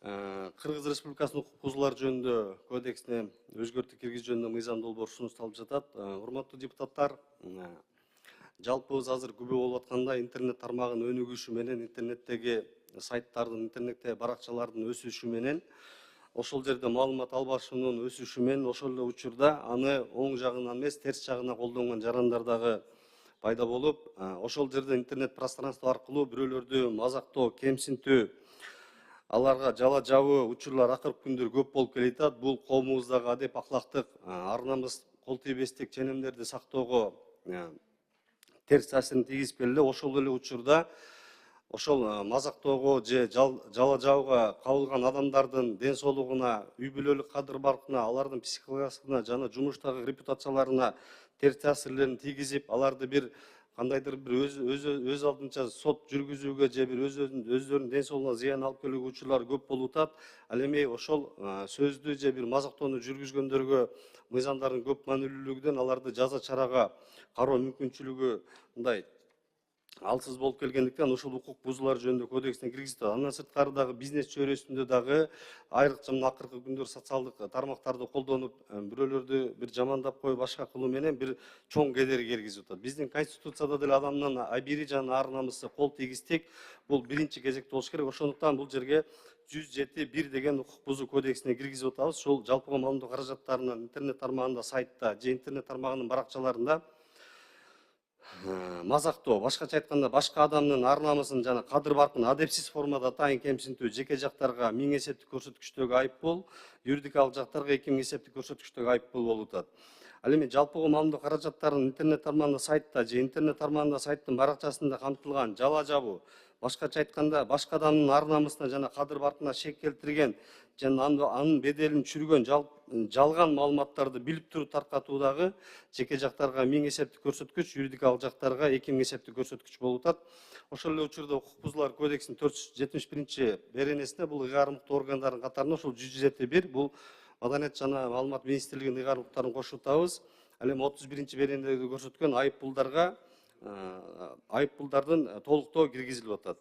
Кыргыз Республикасынын укук бузуулар жөнүндө кодексине өзгөртүү киргизүү жөнүндө мыйзам долбоор сунушталып жатат. Урматтуу депутаттар, жалпыбыз азыр күбө болуп атканда интернет тармагынын өнүгүшү менен, интернеттеги сайттардын, интернеттеги баракчалардын өсүшү менен, ошол жерде маалымат албашуунун өсүшү менен, ошол эле учурда аны оң жагынан эмес, терс жагына колдонгон жарандар дагы пайда болуп, ошол жерде интернет пространство аркылуу бирөөлөрдү мазактоо, кемсинтүү, аларга жала жабуу учурлар акыркы күндөр көп болуп келатат. Бул коомубуздагы адеп аклактык, ар намыс, кол тийбестик ченемдерди сактоого терс таасирин тийгизип келе, ошол эле учурда ошол мазактоого же жала жабууга кабылган адамдардын ден соолугуна, үй бүлөлүк кадыр баркына, алардын психологиясына жана жумуштагы репутацияларына терс таасирлерин тийгизип, аларды бир кандайдыр бир өз алдынча сот жүргүзүүгө же бир өздөрүнүн ден соолугуна зыян алып келүүгө учурлар көп болуп атат. Ал эми ошол сөздү же бир мазактоону жүргүзгөндөргө мыйзамдардын көп маанилүүлүгүнөн аларды жаза чарага кароо мүмкүнчүлүгү мындай алсыз болуп келгендиктен ошол укук бузуулар жөнүндө кодексине киргизип атат. Андан сырткары дагы бизнес чөйрөсүндө дагы айрыкча мына акыркы күндөр социалдык тармактарды колдонуп, бирөөлөрдү бир жамандап коюп, башка кылуу менен бир чоң кедерги киргизип атат. Биздин конституцияда деле адамдын абийири жана ар намысы, кол тийгизтик бул биринчи кезекте болуш керек. Ошондуктан бул жерге 107.1 деген укук бузуу кодексине киргизип атабыз. Ошол жалпыга маалыматтоо каражаттарынын интернет тармагында, сайтта же интернет тармагынын баракчаларында мазактоо, башкача айтканда башка адамдын ар намысын жана кадыр баркын адепсиз формада атайын кемсинтүү, жеке жактарга 1000 эсептик көрсөткүчтөгү айыппул, юридикалык жактарга 2000 эсептик көрсөткүчтөгү айыппул болуп атат. Ал эми жалпыга маалыматтоо каражаттарынын интернет тармагында, сайтта же интернет тармагында, сайттын баракчасында камтылган жала жабуу, башкача айтканда башка адамдын ар намысына жана кадыр баркына шек келтирген жана анын беделин түшүргөн жалган маалыматтарды билип туруп таркатуудагы жеке жактарга 1000 эсептик көрсөткүч, юридикалык жактарга 2000 эсептик көрсөткүч болуп атат. Ошол эле учурда укук бузуулар кодексинин 471 беренесинде бул ыйгарымдуу органдардын катарында ошол 107.1 бул Маданият жана маалымат министрлигинин ыйгарымдуулуктарын кошуп атабыз. Ал эми 31 беренеде көрсөткөн айыппулдардын толуктоо киргизилип атат.